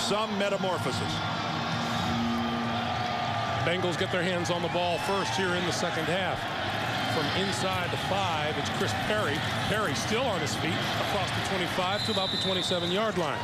some metamorphosis. Bengals get their hands on the ball first here in the second half. From inside the 5, it's Chris Perry. Perry still on his feet across the 25 to about the 27-yard line.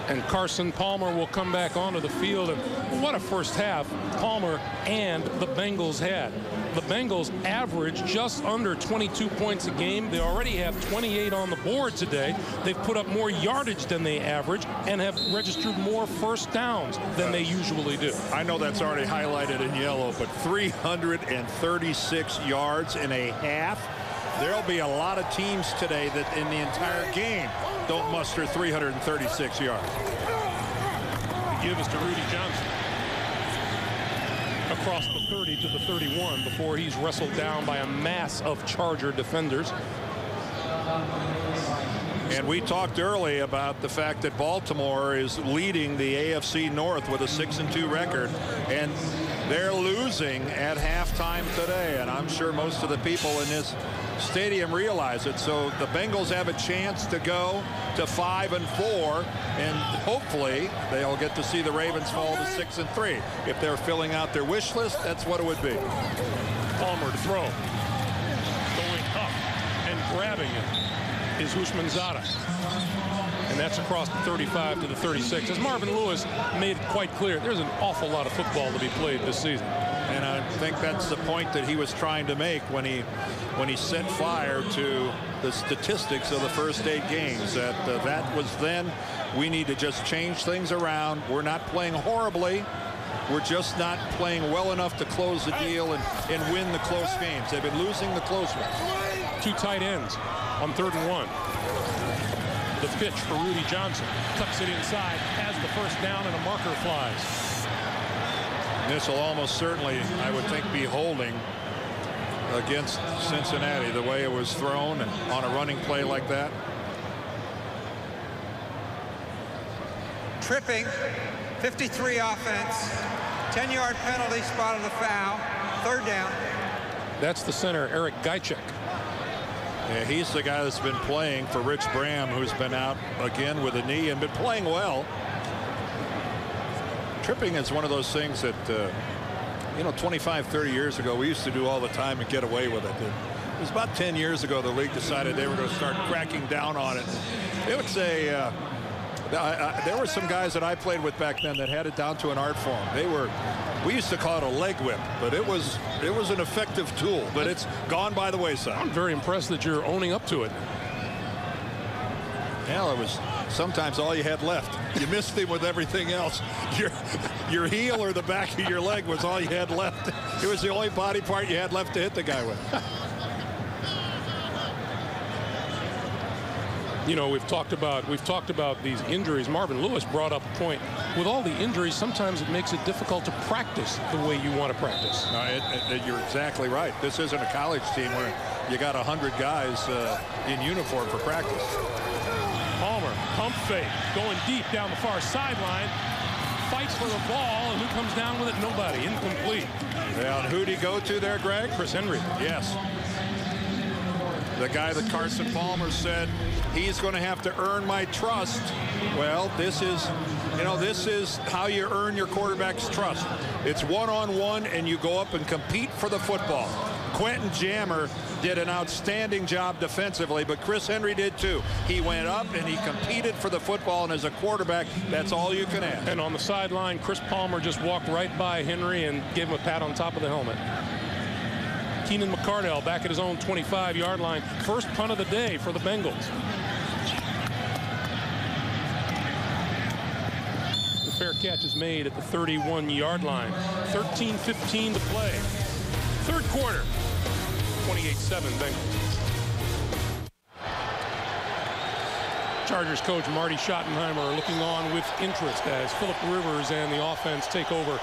And Carson Palmer will come back onto the field. And what a first half Palmer and the Bengals had. The Bengals average just under 22 points a game. They already have 28 on the board today. They've put up more yardage than they average and have registered more first downs than they usually do. I know that's already highlighted in yellow, but 336 yards in a half. There'll be a lot of teams today that in the entire game don't muster 336 yards. The give is to Rudy Johnson. Across the 30 to the 31 before he's wrestled down by a mass of Charger defenders. And we talked early about the fact that Baltimore is leading the AFC North with a 6-2 record, and they're losing at halftime today, and I'm sure most of the people in this stadium realize it. So the Bengals have a chance to go to 5-4, and hopefully they'll get to see the Ravens fall to 6-3. If they're filling out their wish list, that's what it would be. Palmer to throw. Going up and grabbing it is Houshmandzadeh. And that's across the 35 to the 36. As Marvin Lewis made it quite clear, there's an awful lot of football to be played this season. And I think that's the point that he was trying to make when he set fire to the statistics of the first 8 games. That was then. We need to just change things around. We're not playing horribly. We're just not playing well enough to close the deal and win the close games. They've been losing the close ones. 2 tight ends on 3rd and 1. The pitch for Rudy Johnson. Tucks it inside, has the first down, and a marker flies. This will almost certainly, I would think, be holding against Cincinnati, the way it was thrown and on a running play like that. Tripping, 53 offense, 10-yard penalty, spot of the foul, 3rd down. That's the center, Eric Gajcek. Yeah, he's the guy that's been playing for Rich Bram, who's been out again with a knee and been playing well. Tripping is one of those things that, 25, 30 years ago, we used to do all the time and get away with it. It was about 10 years ago the league decided they were going to start cracking down on it. It would say, there were some guys that I played with back then that had it down to an art form. We used to call it a leg whip, but it was an effective tool, but it's gone by the wayside. I'm very impressed that you're owning up to it. Hell, it was sometimes all you had left. You missed him with everything else. Your heel or the back of your leg was all you had left. It was the only body part you had left to hit the guy with. You know, we've talked about these injuries. Marvin Lewis brought up a point. With all the injuries, sometimes it makes it difficult to practice the way you want to practice. No, you're exactly right. This isn't a college team where you got 100 guys in uniform for practice. Palmer, pump fake, going deep down the far sideline. Fights for the ball, and who comes down with it? Nobody. Incomplete. Yeah, and who'd he go to there, Greg? Chris Henry. Yes. The guy that Carson Palmer said, he's going to have to earn my trust. Well, this is how you earn your quarterback's trust. It's one-on-one, and you go up and compete for the football. Quentin Jammer did an outstanding job defensively, but Chris Henry did too. He went up and he competed for the football, and as a quarterback, that's all you can ask. And on the sideline, Chris Palmer just walked right by Henry and gave him a pat on top of the helmet. Keenan McCardell back at his own 25-yard line. First punt of the day for the Bengals. The fair catch is made at the 31-yard line. 13:15 to play. 3rd quarter. 28-7 Bengals. Chargers coach Marty Schottenheimer looking on with interest as Phillip Rivers and the offense take over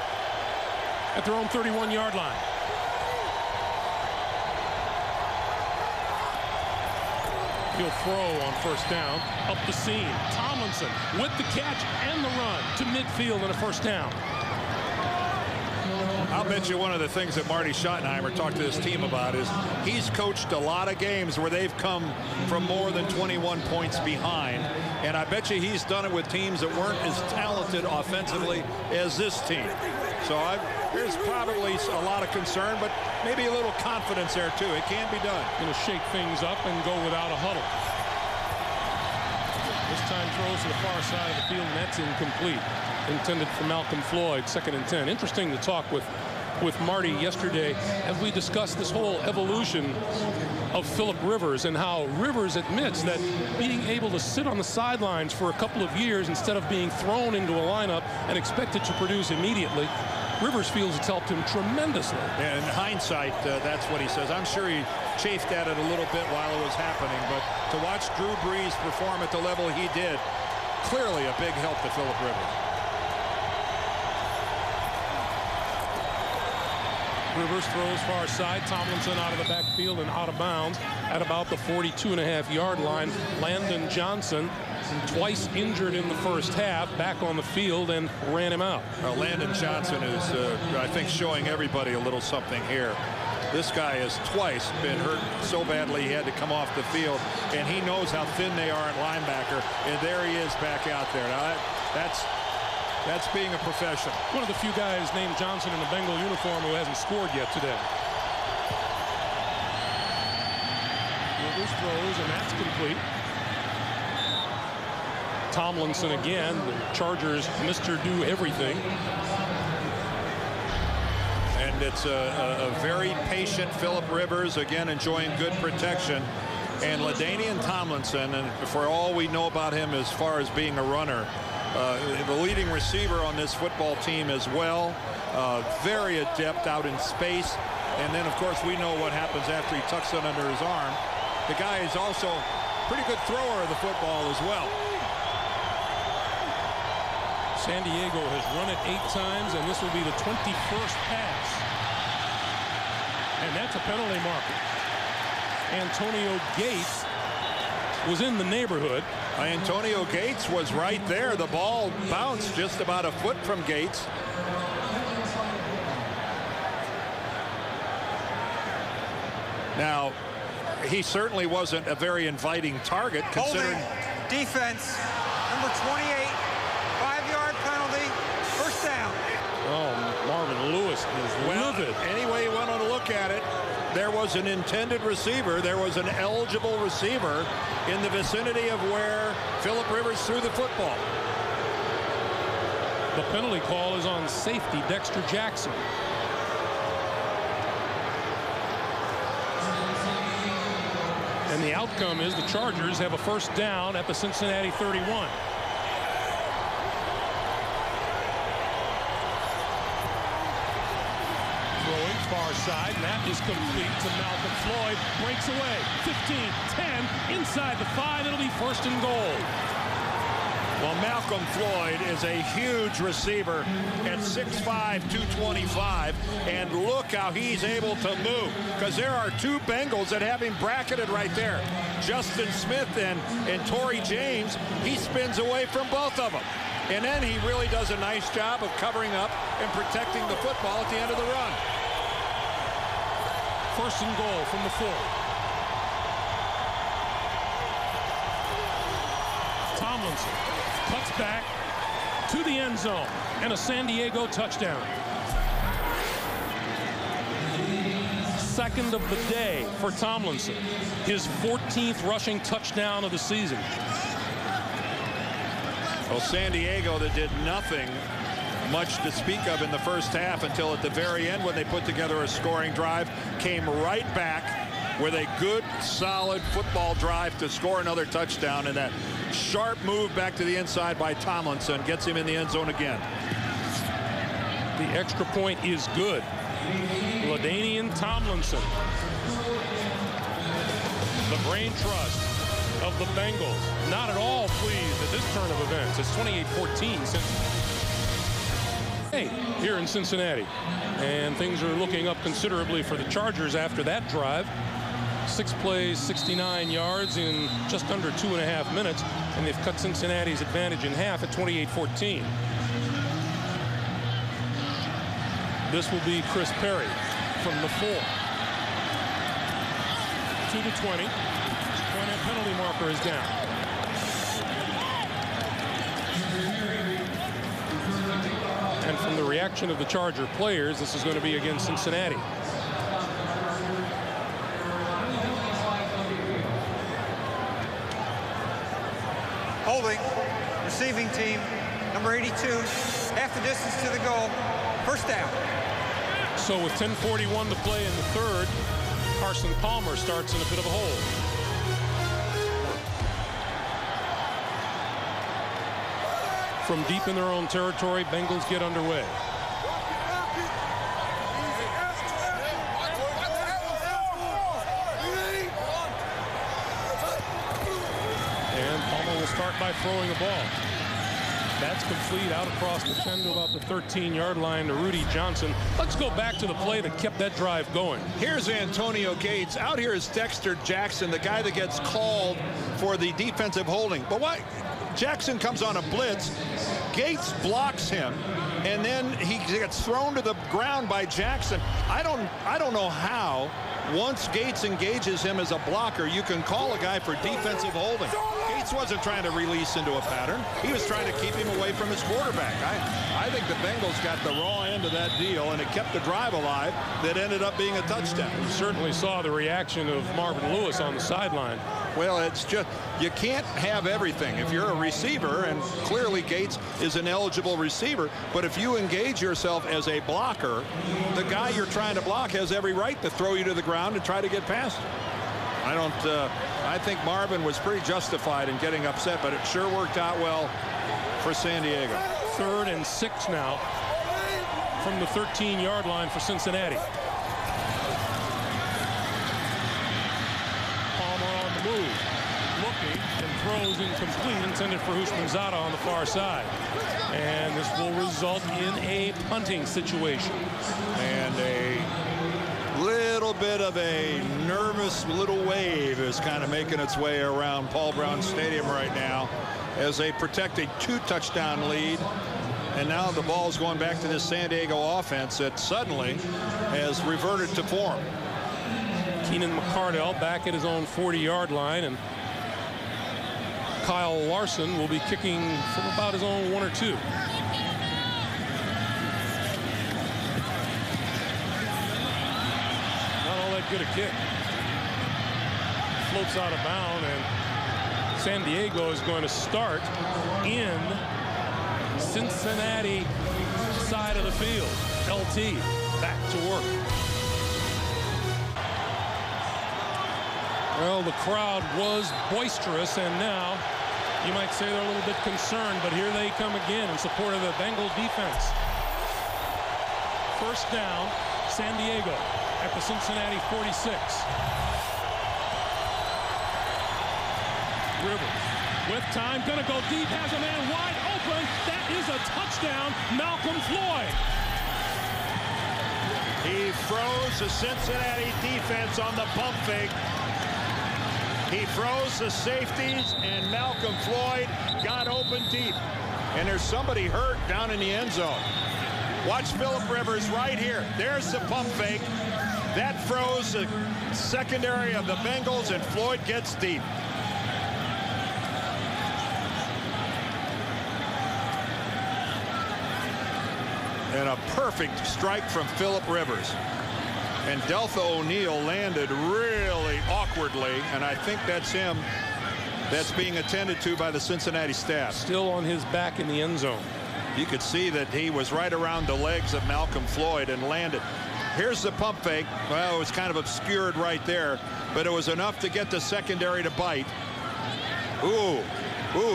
at their own 31-yard line. He'll throw on first down. Up the seam. Tomlinson with the catch and the run to midfield and a first down. I'll bet you one of the things that Marty Schottenheimer talked to his team about is he's coached a lot of games where they've come from more than 21 points behind, And I bet you he's done it with teams that weren't as talented offensively as this team. So there's probably a lot of concern, but maybe a little confidence there too. It can be done. Going to shake things up and go without a huddle. This time throws to the far side of the field, and that's incomplete. Intended for Malcolm Floyd, 2nd and 10. Interesting to talk with Marty yesterday as we discussed this whole evolution of Philip Rivers and how Rivers admits that being able to sit on the sidelines for a couple of years instead of being thrown into a lineup and expected to produce immediately, Rivers feels it's helped him tremendously. In hindsight, that's what he says. I'm sure he chafed at it a little bit while it was happening, but to watch Drew Brees perform at the level he did, clearly a big help to Philip Rivers. Rivers throws far side. Tomlinson out of the backfield and out of bounds at about the 42.5-yard line. Landon Johnson, twice injured in the first half, back on the field and ran him out. Landon Johnson is, I think, showing everybody a little something here. This guy has twice been hurt so badly he had to come off the field, and he knows how thin they are at linebacker, and there he is back out there. Now that's being a professional. One of the few guys named Johnson in a Bengal uniform who hasn't scored yet today. Rivers throws, and that's complete. Tomlinson again. The Chargers Mr. Do Everything. And it's a very patient Philip Rivers, again enjoying good protection. And LaDainian Tomlinson, and for all we know about him as far as being a runner, the leading receiver on this football team as well. Very adept out in space. And then, of course, we know what happens after he tucks it under his arm. The guy is also a pretty good thrower of the football as well. San Diego has run it 8 times, and this will be the 21st pass. And that's a penalty marker. Antonio Gates was in the neighborhood. Antonio Gates was right there. The ball bounced just about a foot from Gates. Now, he certainly wasn't a very inviting target considering. Holding defense, number 28, 5-yard penalty, first down. Oh, Marvin Lewis is livid. Any way you want to look at it, there was an intended receiver. There was an eligible receiver in the vicinity of where Philip Rivers threw the football. The penalty call is on safety, Dexter Jackson. And the outcome is the Chargers have a first down at the Cincinnati 31. Far side, and that is complete to Malcolm Floyd. Breaks away. 15, 10, inside the 5. It'll be first and goal. Well, Malcolm Floyd is a huge receiver at 6'5", 225, and look how he's able to move, because there are 2 Bengals that have him bracketed right there. Justin Smith and Torrey James. He spins away from both of them. And then he really does a nice job of covering up and protecting the football at the end of the run. First and goal from the 4. Tomlinson cuts back to the end zone and a San Diego touchdown. Second of the day for Tomlinson. His 14th rushing touchdown of the season. Well, San Diego that did nothing much to speak of in the first half until at the very end when they put together a scoring drive, came right back with a good, solid football drive to score another touchdown, and that sharp move back to the inside by Tomlinson gets him in the end zone again. The extra point is good. LaDainian Tomlinson, the brain trust of the Bengals, not at all pleased at this turn of events. It's 28-14 since here in Cincinnati, and things are looking up considerably for the Chargers after that drive. 6 plays, 69 yards in just under 2.5 minutes, and they've cut Cincinnati's advantage in half at 28-14. This will be Chris Perry from the 4. 2 to 20. Point and penalty marker is down. reaction of the Charger players. This is going to be against Cincinnati. Holding, receiving team, number 82, half the distance to the goal, first down. So with 10:41 to play in the third, Carson Palmer starts in a bit of a hole. From deep in their own territory, Bengals get underway. And Palmer will start by throwing the ball. That's complete out across the 10 to about the 13-yard line to Rudy Johnson. Let's go back to the play that kept that drive going. Here's Antonio Gates. Out here is Dexter Jackson, the guy that gets called for the defensive holding. But what? Jackson comes on a blitz. Gates blocks him, and then he gets thrown to the ground by Jackson. I don't know how, once Gates engages him as a blocker, you can call a guy for defensive holding. Gates wasn't trying to release into a pattern. He was trying to keep him away from his quarterback. I think the Bengals got the raw end of that deal, and it kept the drive alive that ended up being a touchdown. You certainly saw the reaction of Marvin Lewis on the sideline. Well, it's just, you can't have everything. If you're a receiver, and clearly Gates is an eligible receiver, but if you engage yourself as a blocker, the guy you're trying to block has every right to throw you to the ground and try to get past him. I think Marvin was pretty justified in getting upset, but it sure worked out well for San Diego. 3rd and 6 now from the 13-yard line for Cincinnati. Move, looking, and throws incomplete, intended for Houshmandzadeh on the far side. And this will result in a punting situation. And a little bit of a nervous little wave is kind of making its way around Paul Brown Stadium right now as they protect a 2-touchdown lead. And now the ball's going back to this San Diego offense that suddenly has reverted to form. Keenan McCardell back at his own 40-yard line, and Kyle Larson will be kicking from about his own 1 or 2. Not all that good a kick. Floats out of bounds, and San Diego is going to start in Cincinnati side of the field. LT back to work. Well, the crowd was boisterous, and now you might say they're a little bit concerned, but here they come again in support of the Bengal defense. First down, San Diego at the Cincinnati 46. Rivers with time, gonna go deep, has a man wide open. That is a touchdown, Malcolm Floyd. He froze the Cincinnati defense on the pump fake. He froze the safeties, and Malcolm Floyd got open deep. And there's somebody hurt down in the end zone. Watch Phillip Rivers right here. There's the pump fake. That froze the secondary of the Bengals, and Floyd gets deep. And a perfect strike from Phillip Rivers. And Deltha O'Neal landed really awkwardly, and I think that's him that's being attended to by the Cincinnati staff. Still on his back in the end zone. You could see that he was right around the legs of Malcolm Floyd and landed. Here's the pump fake. Well, it was kind of obscured right there, but it was enough to get the secondary to bite. Ooh,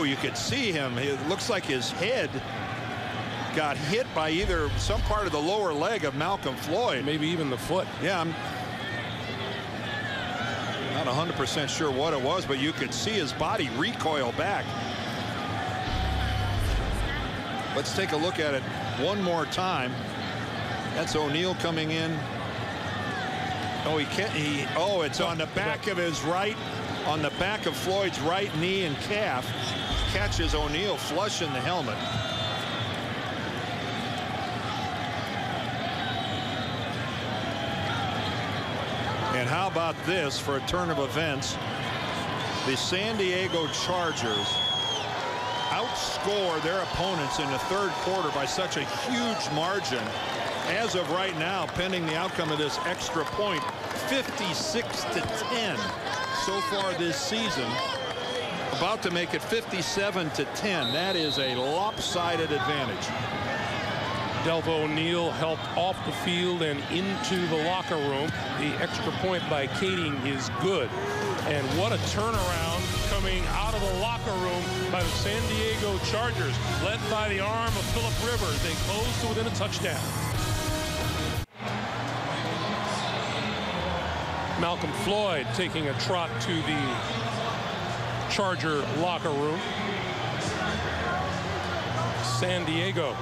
you could see him. It looks like his head got hit by either some part of the lower leg of Malcolm Floyd. Maybe even the foot. Yeah, I'm not 100% sure what it was, but you could see his body recoil back. Let's take a look at it one more time. That's O'Neal coming in. Oh, it's on the back of his right, on the back of Floyd's right knee and calf. Catches O'Neal flush in the helmet. And how about this for a turn of events? The San Diego Chargers outscore their opponents in the third quarter by such a huge margin. As of right now, pending the outcome of this extra point, 56-10 so far this season. About to make it 57-10. That is a lopsided advantage. Delvo O'Neal helped off the field and into the locker room. The extra point by Kading is good. And what a turnaround coming out of the locker room by the San Diego Chargers, led by the arm of Phillip Rivers. They close to within a touchdown. Malcolm Floyd taking a trot to the Charger locker room. San Diego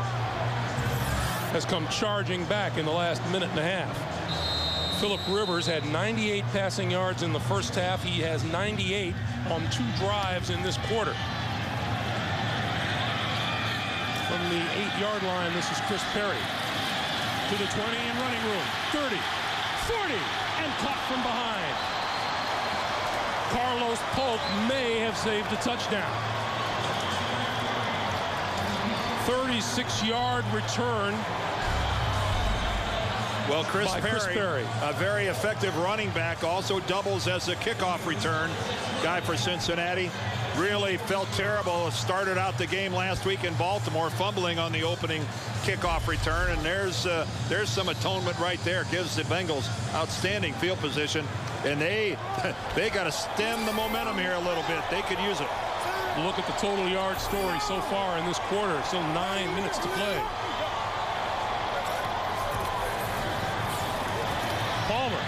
has come charging back in the last minute and a half. Phillip Rivers had 98 passing yards in the first half. He has 98 on 2 drives in this quarter. From the 8-yard line, this is Chris Perry. To the 20 and running room. 30, 40, and caught from behind. Carlos Polk may have saved a touchdown. 36-yard return. Well, Chris Perry, a very effective running back, also doubles as a kickoff return guy for Cincinnati. Really felt terrible. Started out the game last week in Baltimore, fumbling on the opening kickoff return, and there's some atonement right there. Gives the Bengals outstanding field position, and they got to stem the momentum here a little bit. They could use it. Look at the total yard story so far in this quarter. Still 9 minutes to play. Palmer.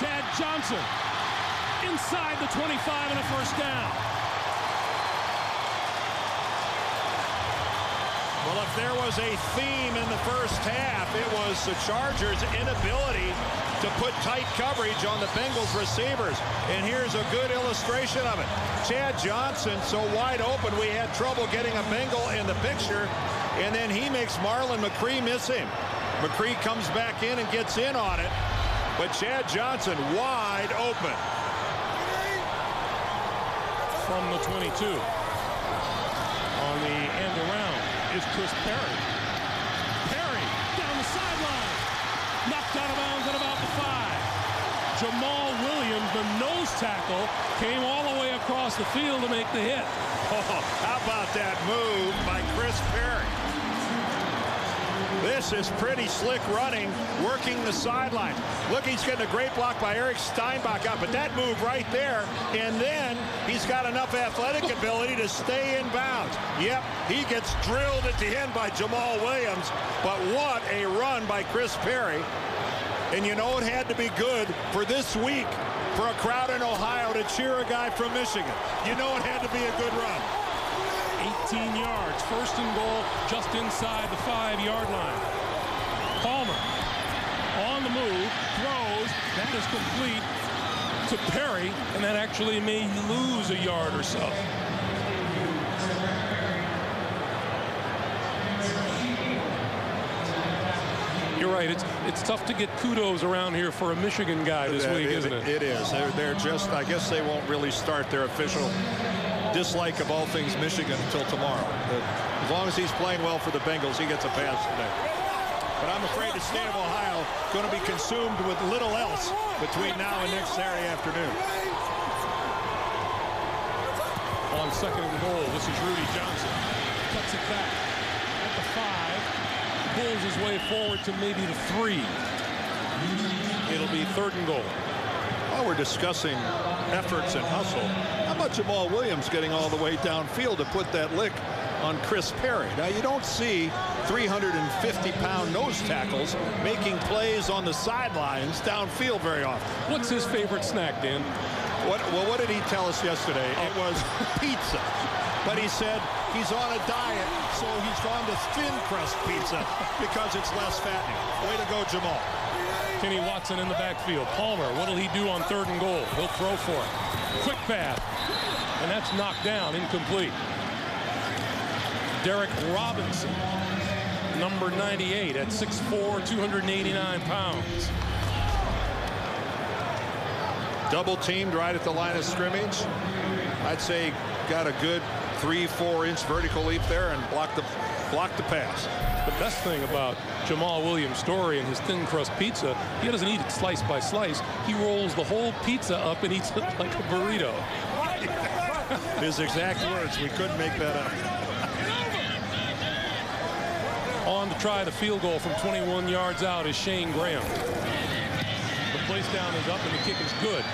Chad Johnson inside the 25 and a first down. Well, if there was a theme in the first half, it was the Chargers' inability to put tight coverage on the Bengals receivers. And here's a good illustration of it. Chad Johnson so wide open, we had trouble getting a Bengal in the picture. And then he makes Marlon McCree miss him. McCree comes back in and gets in on it. But Chad Johnson wide open. From the 22. On the end around is Chris Perry. Perry down the sideline. Knocked out of bounds at about the 5. Jamal Williams, the nose tackle, came all the way across the field to make the hit. Oh, how about that move by Chris Perry? This is pretty slick running, working the sideline. Look, he's getting a great block by Eric Steinbach out, but that move right there, and then he's got enough athletic ability to stay in bounds. Yep, he gets drilled at the end by Jamal Williams, but what a run by Chris Perry. And you know it had to be good for this week for a crowd in Ohio to cheer a guy from Michigan. You know it had to be a good run. 18 yards, first and goal, just inside the 5-yard line. Palmer on the move, throws, that is complete to Perry, and that actually may lose a yard or so. You're right, it's tough to get kudos around here for a Michigan guy this week, isn't it? It is. They're just, I guess they won't really start their official dislike of all things Michigan until tomorrow. But as long as he's playing well for the Bengals, he gets a pass today. But I'm afraid the state of Ohio is going to be consumed with little else between now and next Saturday afternoon. On second and goal, this is Rudy Johnson. Cuts it back at the 5. Pulls his way forward to maybe the 3. It'll be third and goal. While we're discussing efforts and hustle, how about Jamal Williams getting all the way downfield to put that lick on Chris Perry? Now, you don't see 350-pound nose tackles making plays on the sidelines downfield very often. What's his favorite snack, Dan? What did he tell us yesterday? It was pizza. But he said he's on a diet, so he's gone to thin crust pizza because it's less fattening. Way to go, Jamal. Kenny Watson in the backfield. Palmer, what'll he do on third and goal? He'll throw for it. Quick pass. And that's knocked down, incomplete. Derek Robinson, number 98 at 6'4", 289 pounds. Double teamed right at the line of scrimmage. I'd say got a good 3-4 inch vertical leap there and blocked the pass. The best thing about Jamal Williams' story and his thin crust pizza, he doesn't eat it slice by slice. He rolls the whole pizza up and eats it like a burrito. His exact words. We couldn't make that up. On to try the field goal from 21 yards out is Shane Graham. The place down is up and the kick is good.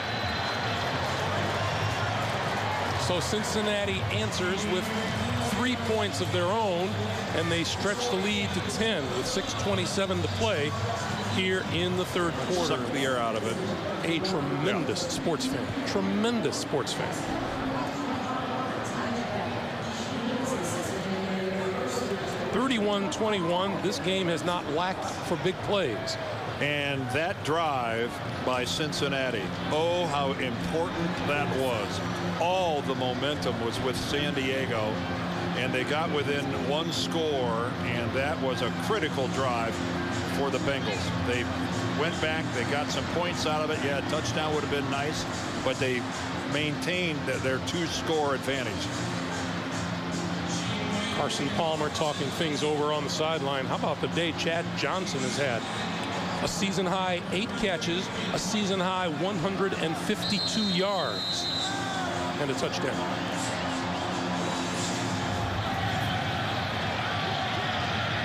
So Cincinnati answers with 3 points of their own, and they stretch the lead to 10 with 6:27 to play here in the third quarter. Suck the air out of it. A tremendous sports fan. Tremendous sports fan. (31-21). This game has not lacked for big plays. And that drive by Cincinnati, oh, how important that was. All the momentum was with San Diego, and they got within one score, and that was a critical drive for the Bengals. They went back, they got some points out of it. Yeah, a touchdown would have been nice, but they maintained their 2-score advantage. Carson Palmer talking things over on the sideline. How about the day Chad Johnson has had? A season high 8 catches, a season high 152 yards, and a touchdown.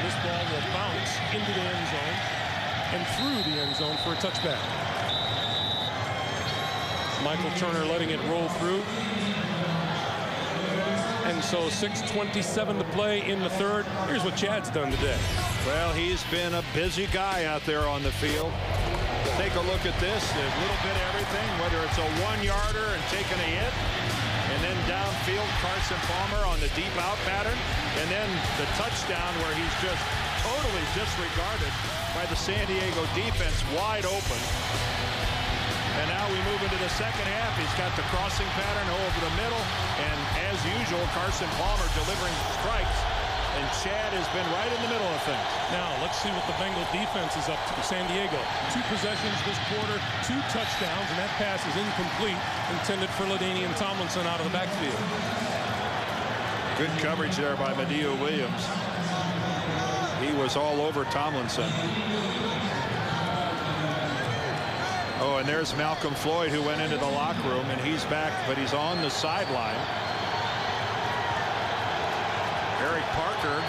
This ball will bounce into the end zone and through the end zone for a touchback. Michael Turner letting it roll through. And so 6:27 to play in the third. Here's what Chad's done today. Well, he's been a busy guy out there on the field. Take a look at this. A little bit of everything, whether it's a 1-yarder and taking a hit, and then downfield Carson Palmer on the deep out pattern, and then the touchdown where he's just totally disregarded by the San Diego defense, wide open. And now we move into the second half. He's got the crossing pattern over the middle. And as usual, Carson Palmer delivering strikes. And Chad has been right in the middle of things. Now, let's see what the Bengal defense is up to. San Diego, 2 possessions this quarter, 2 touchdowns, and that pass is incomplete, intended for LaDainian Tomlinson out of the backfield. Good coverage there by Madieu Williams. He was all over Tomlinson. Oh, and there's Malcolm Floyd, who went into the locker room, and he's back, but he's on the sideline. Eric Parker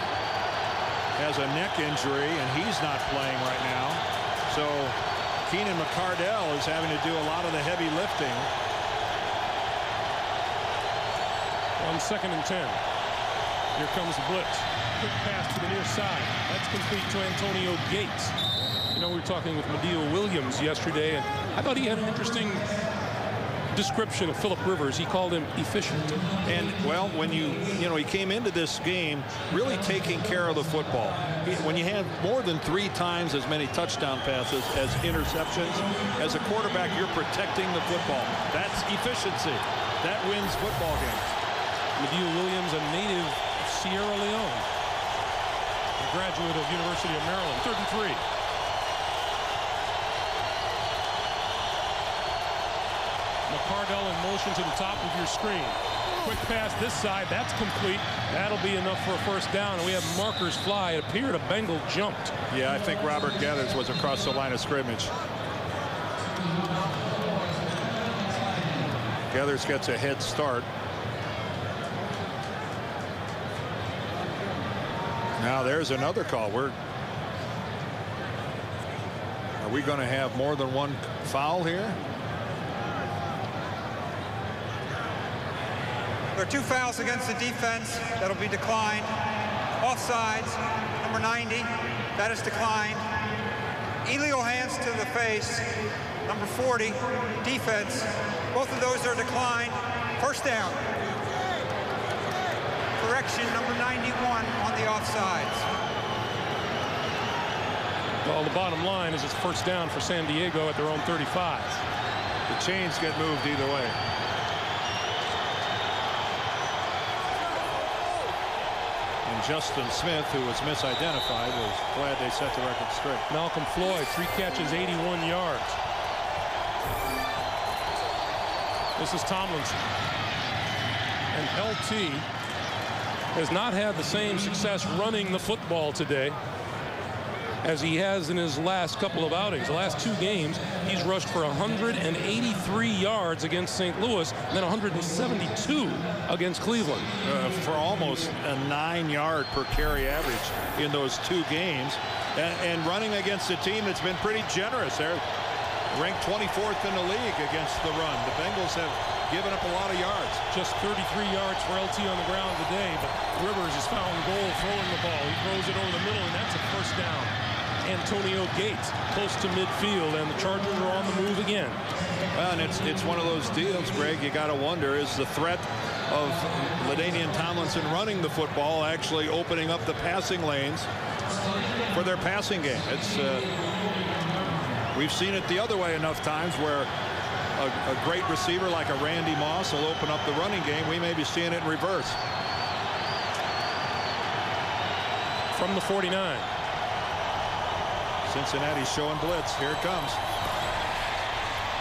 has a neck injury, and he's not playing right now. So Keenan McCardell is having to do a lot of the heavy lifting. On 2nd and 10. Here comes the blitz. Quick pass to the near side. That's complete to Antonio Gates. You know, we were talking with Madieu Williams yesterday, and I thought he had an interesting description of Phillip Rivers. He called him efficient. And, well, when you know, he came into this game really taking care of the football. When you have more than 3 times as many touchdown passes as interceptions, as a quarterback, you're protecting the football. That's efficiency. That wins football games. Madieu Williams, a native of Sierra Leone, a graduate of University of Maryland. 3rd and 3. McCardell in motion to the top of your screen. Quick pass this side. That's complete. That'll be enough for a first down. And we have markers fly. It appeared a Bengal jumped. Yeah, I think Robert Gathers was across the line of scrimmage. Gathers gets a head start. Now there's another call. Are we going to have more than one foul here? There are 2 fouls against the defense. That'll be declined. Offsides, number 90. That is declined. Illegal hands to the face, number 40. Defense. Both of those are declined. First down. Correction, number 91 on the offsides. Well, the bottom line is it's first down for San Diego at their own 35. The chains get moved either way. And Justin Smith, who was misidentified, was glad they set the record straight. Malcolm Floyd, 3 catches, 81 yards. This is Tomlinson. And LT has not had the same success running the football today as he has in his last couple of outings. The last 2 games, he's rushed for 183 yards against St. Louis, and then 172 against Cleveland. For almost a 9-yard per carry average in those 2 games. And running against a team that's been pretty generous. They're ranked 24th in the league against the run. The Bengals have given up a lot of yards. Just 33 yards for LT on the ground today, but Rivers has found goal throwing the ball. He throws it over the middle, and that's a first down. Antonio Gates close to midfield, and the Chargers are on the move again. Well, and it's one of those deals, Greg, you got to wonder, is the threat of LaDainian Tomlinson running the football actually opening up the passing lanes for their passing game? We've seen it the other way enough times where a great receiver like a Randy Moss will open up the running game. We may be seeing it in reverse. From the 49. Cincinnati's showing blitz. Here it comes.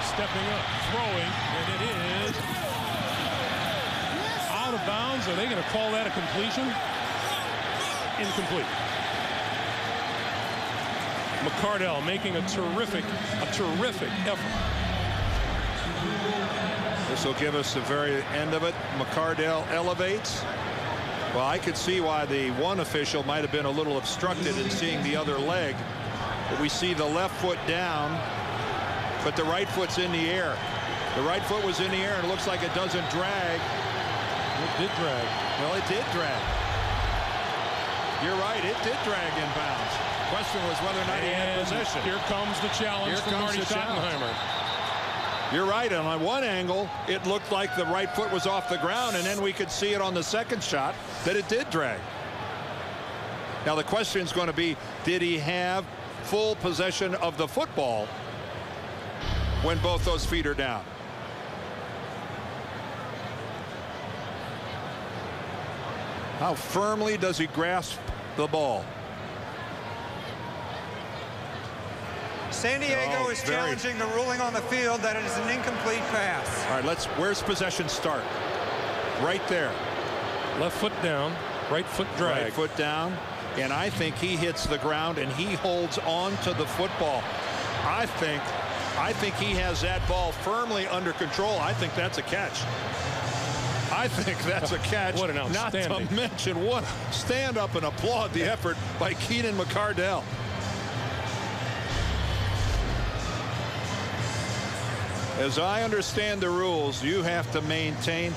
Stepping up, throwing, and it is out of bounds. Are they going to call that a completion? Incomplete. McCardell making a terrific effort. This will give us the very end of it. McCardell elevates. Well, I could see why the one official might have been a little obstructed in seeing the other leg. But we see the left foot down, but the right foot's in the air. The right foot was in the air, and it looks like it doesn't drag. It did drag. Well, it did drag. You're right, it did drag in bounds. Question was whether or not he had possession. Here comes the challenge from Marty Schottenheimer. You're right. And on one angle, it looked like the right foot was off the ground, and then we could see it on the second shot that it did drag. Now the question is going to be, did he have full possession of the football when both those feet are down? How firmly does he grasp the ball? San Diego is challenging the ruling on the field that it is an incomplete pass. All right, where's possession start? Right there. Left foot down, right foot drag. Right foot down, and I think he hits the ground and he holds on to the football. I think he has that ball firmly under control. I think that's a catch. I think that's a catch. What an outstanding. Not to mention, what, stand up and applaud the effort by Keenan McCardell. As I understand the rules, you have to maintain.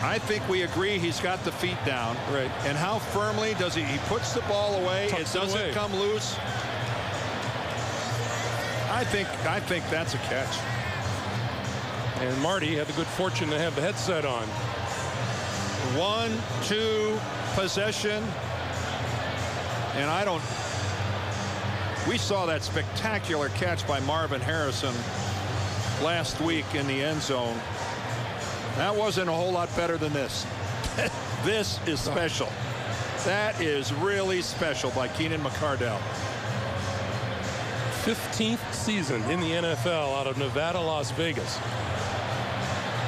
I think we agree he's got the feet down. Right. And how firmly does he puts the ball away? It doesn't come loose. I think that's a catch. And Marty had the good fortune to have the headset on. 1-2 possession. And we saw that spectacular catch by Marvin Harrison last week in the end zone. That wasn't a whole lot better than this. This is special. That is really special by Keenan McCardell. 15th season in the NFL out of Nevada, Las Vegas.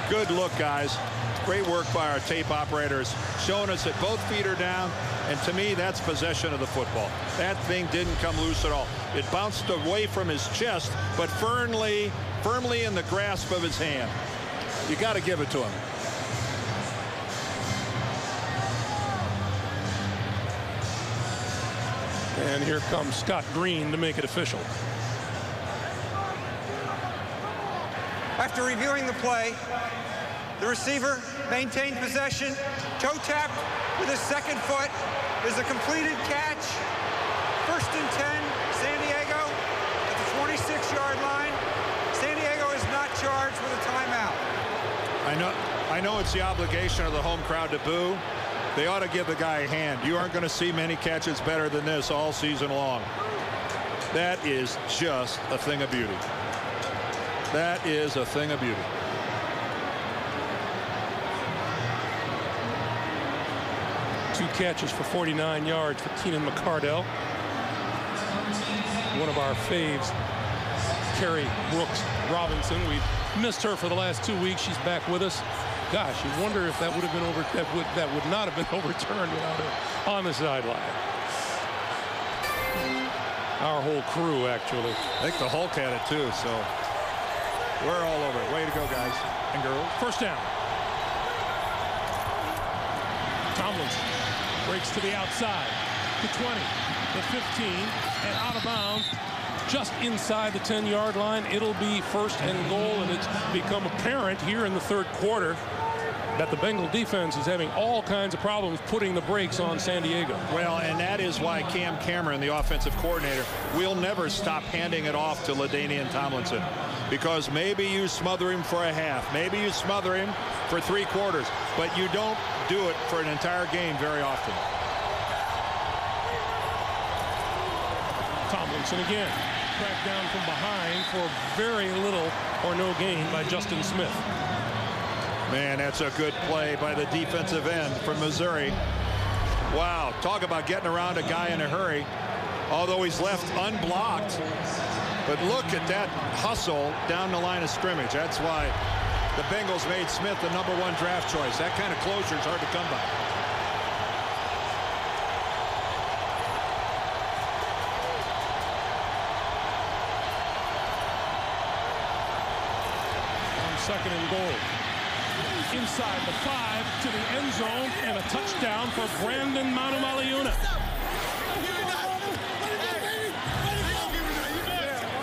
Good look, guys. Great work by our tape operators, showing us that both feet are down, and to me, that's possession of the football. That thing didn't come loose at all. It bounced away from his chest, but firmly in the grasp of his hand. You got to give it to him. And here comes Scott Green to make it official. After reviewing the play, the receiver maintained possession, toe tapped with his second foot, is a completed catch. 1st and 10, San Diego at the 26-yard line. San Diego is not charged with a timeout. I know it's the obligation of the home crowd to boo. They ought to give the guy a hand. You aren't going to see many catches better than this all season long. That is just a thing of beauty. That is a thing of beauty. Two catches for 49 yards for Keenan McCardell. One of our faves, Carrie Brooks Robinson. We've missed her for the last 2 weeks. She's back with us. Gosh, you wonder if that would have been that would not have been overturned without it on the sideline. Our whole crew, actually. I think the Hulk had it too, so we're all over it. Way to go, guys and girls. First down. Tomlinson breaks to the outside, the 20, the 15, and out of bounds. Just inside the 10-yard line. It'll be first and goal, and it's become apparent here in the third quarter that the Bengal defense is having all kinds of problems putting the brakes on San Diego. Well, and that is why Cam Cameron, the offensive coordinator, will never stop handing it off to LaDainian Tomlinson, because maybe you smother him for a half, maybe you smother him for 3 quarters, but you don't do it for an entire game very often. Tomlinson again. Tracked down from behind for very little or no gain by Justin Smith. Man, that's a good play by the defensive end from Missouri. Wow, talk about getting around a guy in a hurry, although he's left unblocked. But look at that hustle down the line of scrimmage. That's why the Bengals made Smith the #1 draft choice. That kind of closure is hard to come by. Second and goal. Inside the 5 to the end zone, and a touchdown for Brandon Manumaleuna.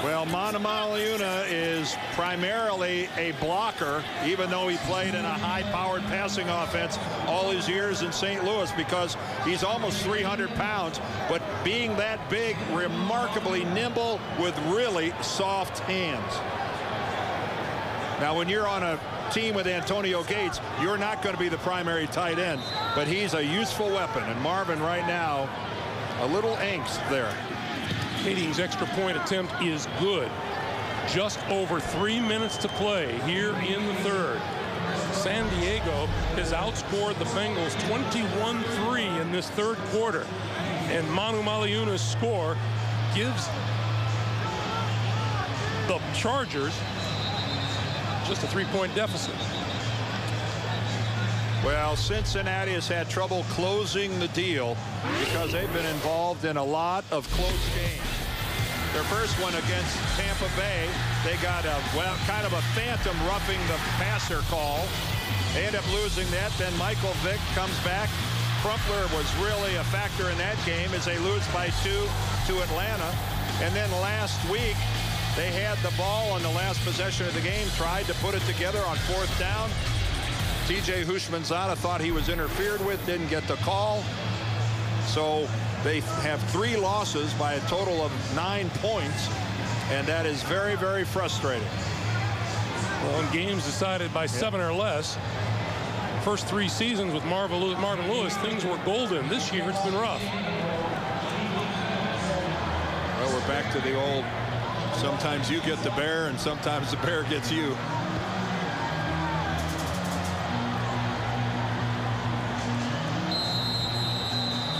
Well, Manumaleuna is primarily a blocker, even though he played in a high-powered passing offense all his years in St. Louis, because he's almost 300 pounds. But being that big, remarkably nimble with really soft hands. Now, when you're on a team with Antonio Gates, you're not going to be the primary tight end, but he's a useful weapon. And Marvin right now, a little angst there. Kading's extra point attempt is good. Just over 3 minutes to play here in the third. San Diego has outscored the Bengals 21-3 in this third quarter. And Manumaleun's score gives the Chargers just a 3-point deficit. Well, Cincinnati has had trouble closing the deal because they've been involved in a lot of close games. Their first one against Tampa Bay, they got a, well, kind of a phantom roughing the passer call. They end up losing that. Then Michael Vick comes back. Crumpler was really a factor in that game as they lose by 2 to Atlanta. And then last week, they had the ball on the last possession of the game, tried to put it together on 4th down. TJ Houshmandzadeh thought he was interfered with, didn't get the call. So they have 3 losses by a total of 9 points, and that is very, very frustrating. Well, in games decided by 7 or less, first 3 seasons with Marvin Lewis, things were golden. This year, it's been rough. Well, we're back to the old, sometimes you get the bear and sometimes the bear gets you.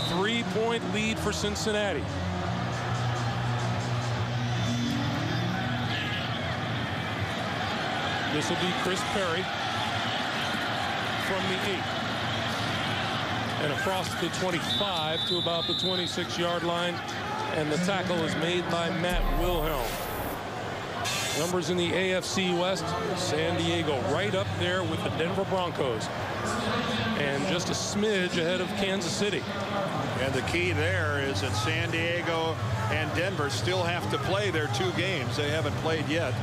Three-point lead for Cincinnati. This will be Chris Perry from the 8. And across the 25 to about the 26-yard line. And the tackle is made by Matt Wilhelm. Numbers in the AFC West, San Diego right up there with the Denver Broncos. And just a smidge ahead of Kansas City. And the key there is that San Diego and Denver still have to play their 2 games. They haven't played yet.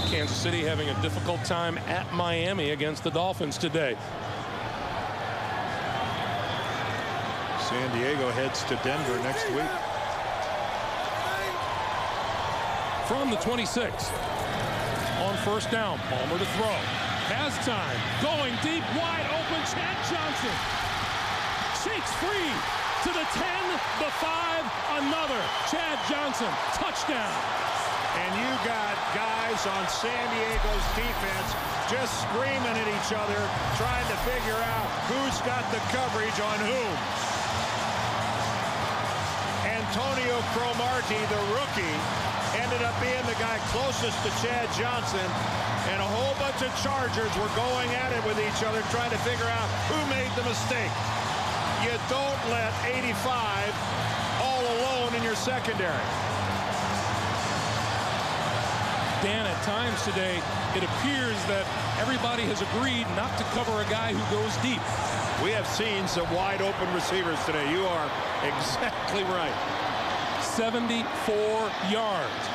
Kansas City having a difficult time at Miami against the Dolphins today. San Diego heads to Denver next week. From the 26. On first down, Palmer to throw. Has time. Going deep, wide open, Chad Johnson. Shakes free to the 10, the 5, another. Chad Johnson, touchdown. And you got guys on San Diego's defense just screaming at each other, trying to figure out who's got the coverage on whom. Antonio Cromartie, the rookie, ended up being the guy closest to Chad Johnson, and a whole bunch of Chargers were going at it with each other, trying to figure out who made the mistake. You don't let 85 all alone in your secondary. Dan, at times today, it appears that everybody has agreed not to cover a guy who goes deep. We have seen some wide open receivers today. You are exactly right. 74 yards.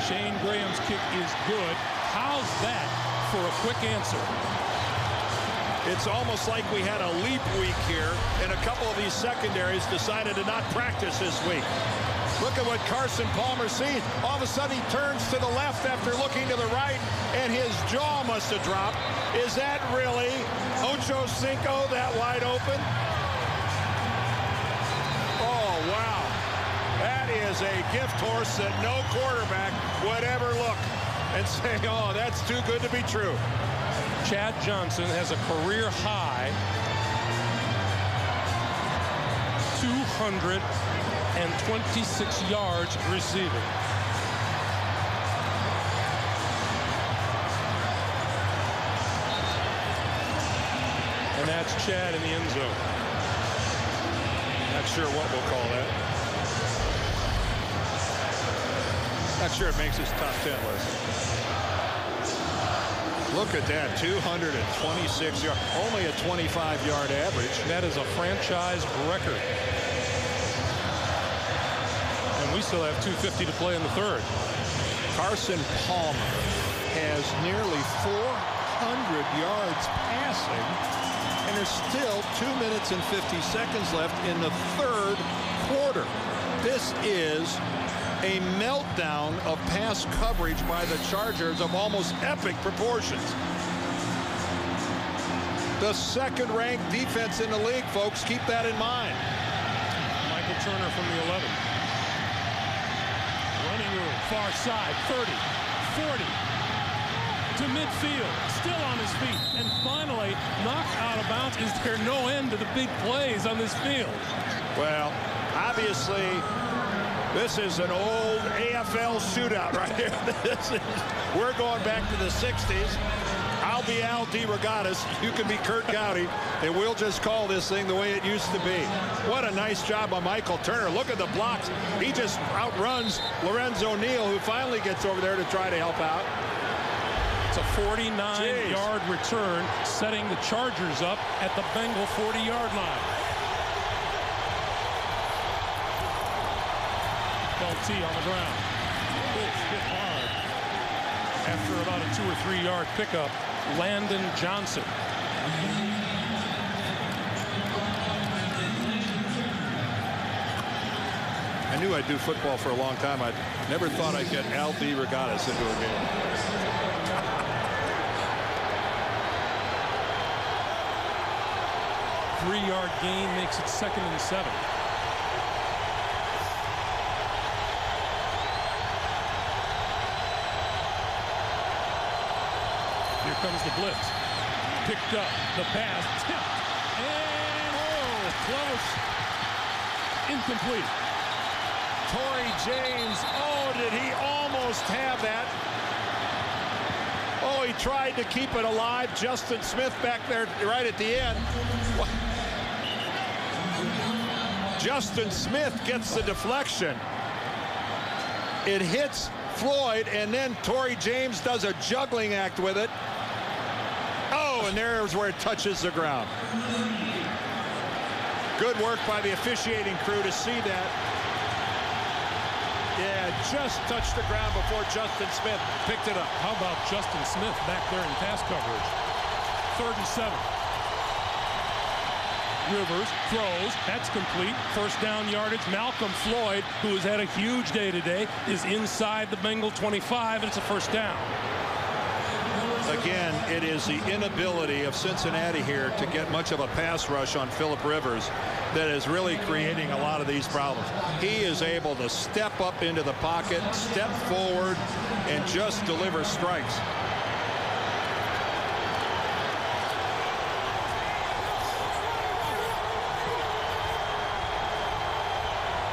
Shane Graham's kick is good. How's that for a quick answer? It's almost like we had a leap week here, and a couple of these secondaries decided to not practice this week. Look at what Carson Palmer sees. All of a sudden, he turns to the left after looking to the right, and his jaw must have dropped. Is that really Ocho Cinco that wide open? Oh, wow. That is a gift horse that no quarterback would ever look and say, oh, that's too good to be true. Chad Johnson has a career high 226 yards receiving. And that's Chad in the end zone. Not sure what we'll call that. Not sure it makes his top 10 list. Look at that, 226 yards, only a 25-yard average. That is a franchise record. And we still have 2:50 to play in the third. Carson Palmer has nearly 400 yards passing, and there's still 2 minutes and 50 seconds left in the third quarter. This is a meltdown of pass coverage by the Chargers of almost epic proportions. The second-ranked defense in the league, folks. Keep that in mind. Michael Turner from the 11. Running room, far side, 30, 40, to midfield, still on his feet, and finally knocked out of bounds. Is there no end to the big plays on this field? Well, obviously, this is an old AFL shootout right here. We're going back to the 60s. I'll be Al DeRogatis. You can be Kurt Gowdy, and we'll just call this thing the way it used to be. What a nice job by Michael Turner. Look at the blocks. He just outruns Lorenzo Neal, who finally gets over there to try to help out. It's a 49-yard return, setting the Chargers up at the Bengal 40-yard line. LT on the ground. It's hit hard. After about a 2 or 3 yard pickup, Landon Johnson. I knew I'd do football for a long time. I never thought I'd get Al DeRogatis into a game. 3-yard gain makes it 2nd and 7. Here comes the blitz. Picked up. The pass. Tipped. And, close. Incomplete. Torrey James. Oh, did he almost have that? Oh, he tried to keep it alive. Justin Smith back there right at the end. Justin Smith gets the deflection. It hits Floyd, and then Torrey James does a juggling act with it. Oh, and there's where it touches the ground. Good work by the officiating crew to see that. Yeah, just touched the ground before Justin Smith picked it up. How about Justin Smith back there in pass coverage? 3rd and 7. Rivers throws. That's complete. First down yardage. Malcolm Floyd, who has had a huge day today, is inside the Bengal 25, and it's a first down. Again, it is the inability of Cincinnati here to get much of a pass rush on Phillip Rivers that is really creating a lot of these problems. He is able to step up into the pocket, step forward, and just deliver strikes.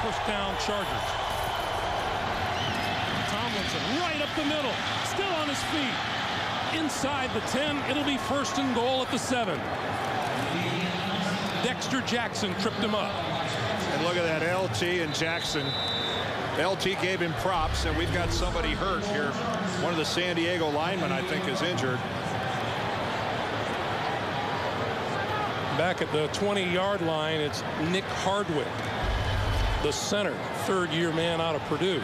First down, Chargers. Tomlinson right up the middle, still on his feet. Inside the 10, it'll be 1st and goal at the 7. Dexter Jackson tripped him up. And look at that, LT and Jackson. LT gave him props, and we've got somebody hurt here. One of the San Diego linemen, I think, is injured. Back at the 20-yard line, it's Nick Hardwick, the center, third-year man out of Purdue.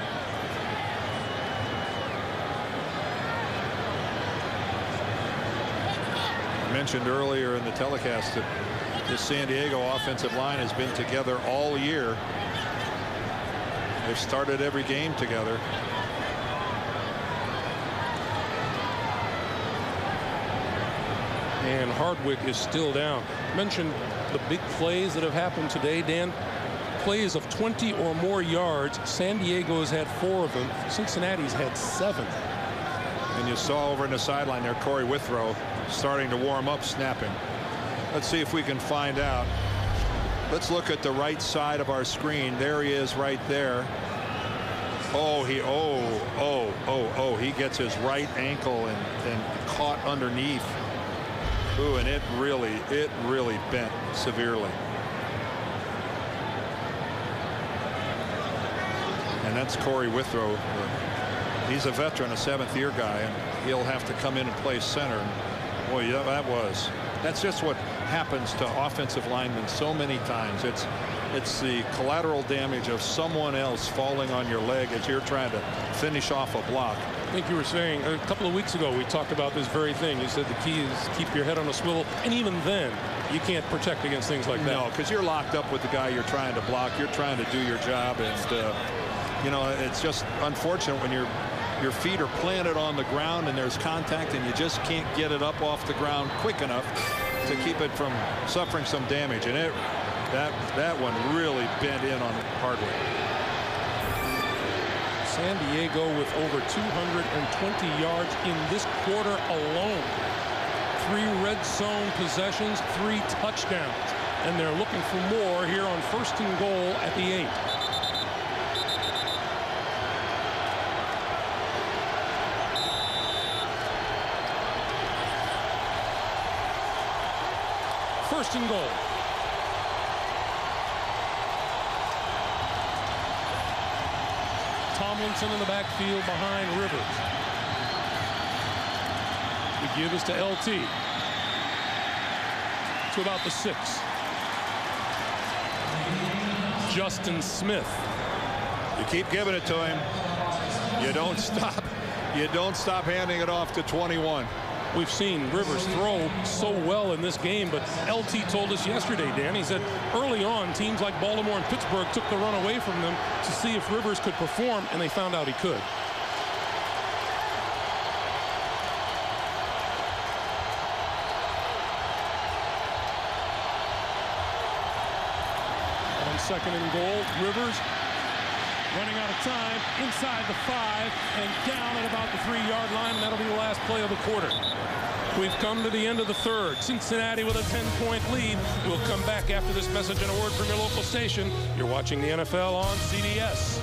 I mentioned earlier in the telecast that the San Diego offensive line has been together all year. They've started every game together. And Hardwick is still down. Mentioned the big plays that have happened today, Dan. Plays of 20 or more yards. San Diego has had 4 of them. Cincinnati's had 7. And you saw over in the sideline there, Corey Withrow starting to warm up, snapping. Let's see if we can find out. Let's look at the right side of our screen. There he is right there. Oh, he gets his right ankle and caught underneath. Ooh, and it really bent severely. And that's Corey Withrow. He's a veteran, a 7th-year guy, and he'll have to come in and play center. Boy, yeah, that's just what happens to offensive linemen so many times. It's the collateral damage of someone else falling on your leg as you're trying to finish off a block. I think you were saying a couple of weeks ago we talked about this very thing. You said the key is keep your head on a swivel, and even then you can't protect against things like that. No, because you're locked up with the guy you're trying to block. You're trying to do your job, and you know, it's just unfortunate when your feet are planted on the ground and there's contact and you just can't get it up off the ground quick enough to keep it from suffering some damage. And that one really bent in on Hardwick. San Diego with over 220 yards in this quarter alone. 3 red zone possessions, 3 touchdowns. And they're looking for more here on 1st and goal at the 8. First and goal. Tomlinson in the backfield behind Rivers. The give is to LT. To about the 6. Justin Smith. You keep giving it to him. You don't stop. You don't stop handing it off to 21. We've seen Rivers throw so well in this game, but LT told us yesterday, Dan, he said early on teams like Baltimore and Pittsburgh took the run away from them to see if Rivers could perform, and they found out he could. On 2nd and goal, Rivers running out of time inside the 5 and down at about the 3-yard line, and that'll be the last play of the quarter. We've come to the end of the 3rd. Cincinnati with a 10-point lead. We'll come back after this message and a word from your local station. You're watching the NFL on CBS.